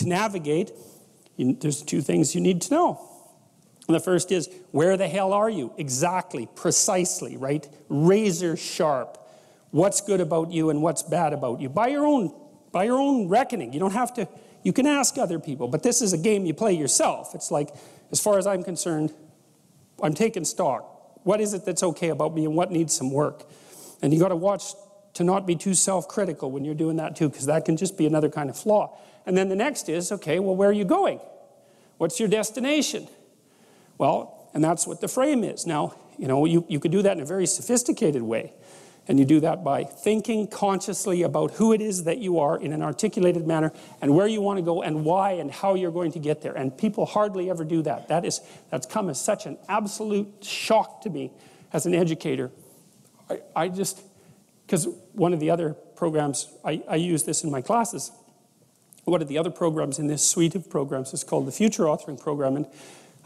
to navigate, there's two things you need to know. And the first is, where the hell are you? Exactly, precisely, right? Razor sharp. What's good about you and what's bad about you? By your own reckoning. You don't have to, you can ask other people, but this is a game you play yourself. It's like, as far as I'm concerned, I'm taking stock. What is it that's okay about me and what needs some work? And you got to watch to not be too self-critical when you're doing that too, because that can just be another kind of flaw. And then the next is, okay, well, where are you going? What's your destination? Well, and that's what the frame is. Now, you could do that in a very sophisticated way. And you do that by thinking consciously about who it is that you are in an articulated manner and where you want to go and why and how you're going to get there. And people hardly ever do that. That's come as such an absolute shock to me as an educator. Because one of the other programs, I use this in my classes. One of the other programs in this suite of programs is called the Future Authoring Program. And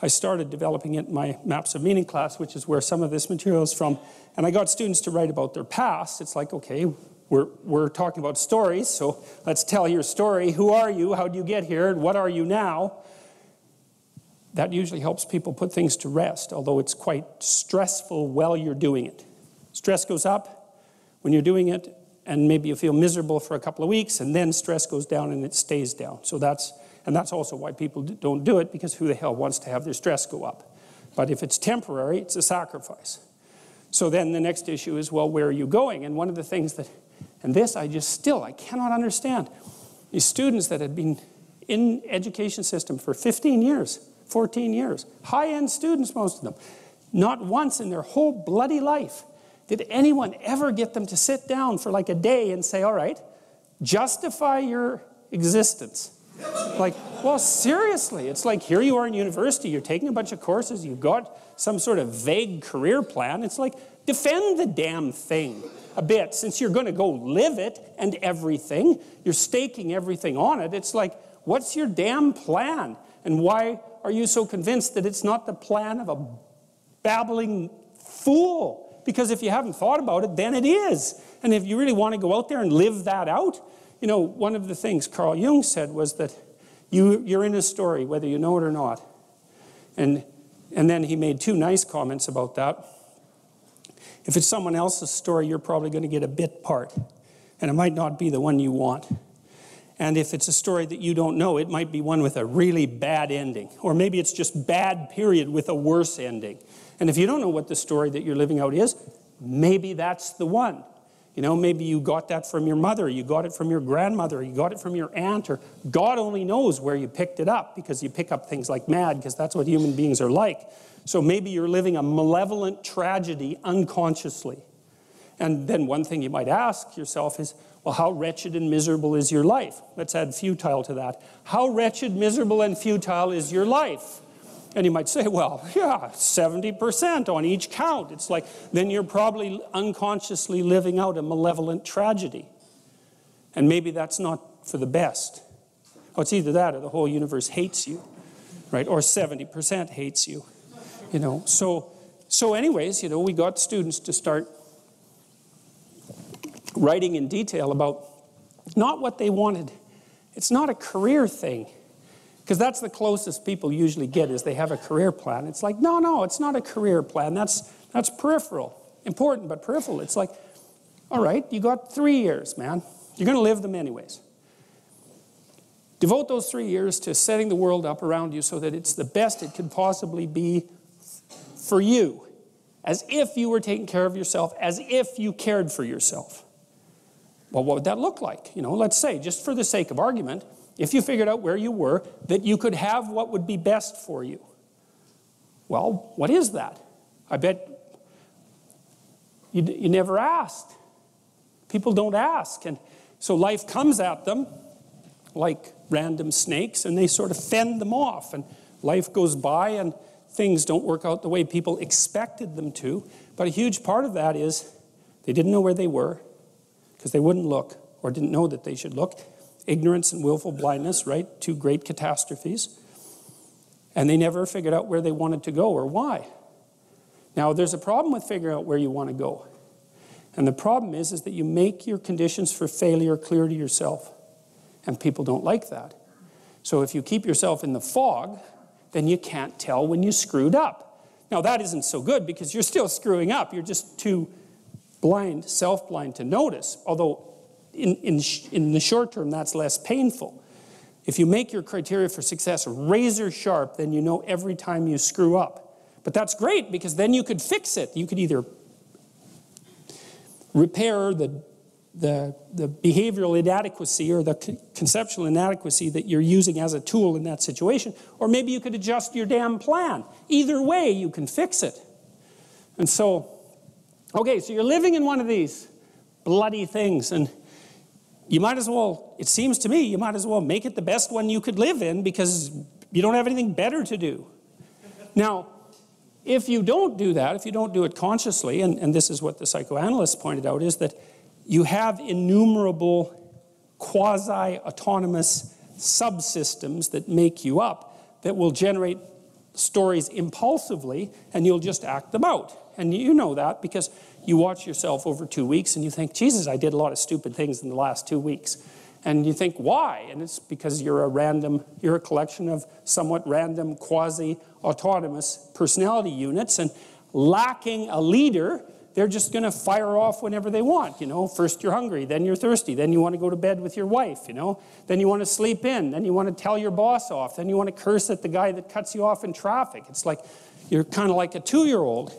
I started developing it in my Maps of Meaning class, which is where some of this material is from. And I got students to write about their past. It's like, okay, we're talking about stories, so let's tell your story. Who are you? How did you get here? And what are you now? That usually helps people put things to rest, although it's quite stressful while you're doing it. Stress goes up when you're doing it, and maybe you feel miserable for a couple of weeks, and then stress goes down and it stays down. So that's also why people don't do it, because who the hell wants to have their stress go up? But if it's temporary, it's a sacrifice. So then the next issue is, well, where are you going? And one of the things that, and this I cannot understand. These students that had been in education system for 15 years, 14 years, high-end students, most of them, not once in their whole bloody life did anyone ever get them to sit down for like a day and say, all right, justify your existence. Like, well, seriously, it's like here you are in university, you're taking a bunch of courses, you've got some sort of vague career plan. It's like, defend the damn thing a bit, since you're going to go live it and everything. You're staking everything on it. It's like, what's your damn plan? And why are you so convinced that it's not the plan of a babbling fool? Because if you haven't thought about it, then it is. And if you really want to go out there and live that out, one of the things Carl Jung said was that you're in a story, whether you know it or not. And then he made two nice comments about that. If it's someone else's story, you're probably going to get a bit part. And it might not be the one you want. And if it's a story that you don't know, it might be one with a really bad ending. Or maybe it's just bad, period, with a worse ending. And if you don't know what the story that you're living out is, maybe that's the one. Maybe you got that from your mother, you got it from your grandmother, you got it from your aunt, or God only knows where you picked it up, because you pick up things like mad, because that's what human beings are like. So maybe you're living a malevolent tragedy unconsciously. And then one thing you might ask yourself is, well, how wretched and miserable is your life? Let's add futile to that. How wretched, miserable, and futile is your life? And you might say, well, yeah, 70% on each count. It's like, then you're probably unconsciously living out a malevolent tragedy. And maybe that's not for the best. Oh, it's either that or the whole universe hates you, right? Or 70% hates you, So anyways, we got students to start writing in detail about not what they wanted. It's not a career thing. Because that's the closest people usually get, is they have a career plan. It's like, no, it's not a career plan. That's peripheral. Important, but peripheral. It's like, all right, you got 3 years, man. You're going to live them anyways. Devote those 3 years to setting the world up around you so that it's the best it could possibly be for you. As if you were taking care of yourself, as if you cared for yourself. Well, what would that look like? Let's say, just for the sake of argument, if you figured out where you were, that you could have what would be best for you. Well, what is that? I bet you never asked. People don't ask. And so life comes at them like random snakes, and they sort of fend them off. And life goes by, and things don't work out the way people expected them to. But a huge part of that is they didn't know where they were because they wouldn't look or didn't know that they should look. Ignorance and willful blindness, right? Two great catastrophes. And they never figured out where they wanted to go or why. Now, there's a problem with figuring out where you want to go. And the problem is that you make your conditions for failure clear to yourself. And people don't like that. So if you keep yourself in the fog, then you can't tell when you screwed up. Now that isn't so good because you're still screwing up. You're just too blind, self-blind to notice. Although in the short term, that's less painful. If you make your criteria for success razor sharp, then you know every time you screw up. But that's great because then you could fix it. You could either repair the behavioral inadequacy or the conceptual inadequacy that you're using as a tool in that situation, or maybe you could adjust your damn plan. Either way, you can fix it. And so, okay, so you're living in one of these bloody things, and you might as well, it seems to me, you might as well make it the best one you could live in because you don't have anything better to do. Now, if you don't do that, if you don't do it consciously, and this is what the psychoanalysts pointed out, is that you have innumerable quasi-autonomous subsystems that make you up that will generate stories impulsively, and you'll just act them out. And you know that because you watch yourself over 2 weeks and you think, Jesus, I did a lot of stupid things in the last 2 weeks. And you think, why? And it's because you're a collection of somewhat random quasi-autonomous personality units, and lacking a leader, they're just going to fire off whenever they want, you know. First you're hungry, then you're thirsty, then you want to go to bed with your wife, you know. Then you want to sleep in, then you want to tell your boss off, then you want to curse at the guy that cuts you off in traffic. It's like, you're kind of like a 2-year-old,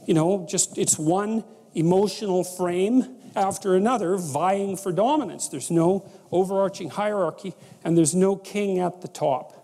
you know, just it's one emotional frame after another vying for dominance. There's no overarching hierarchy, and there's no king at the top.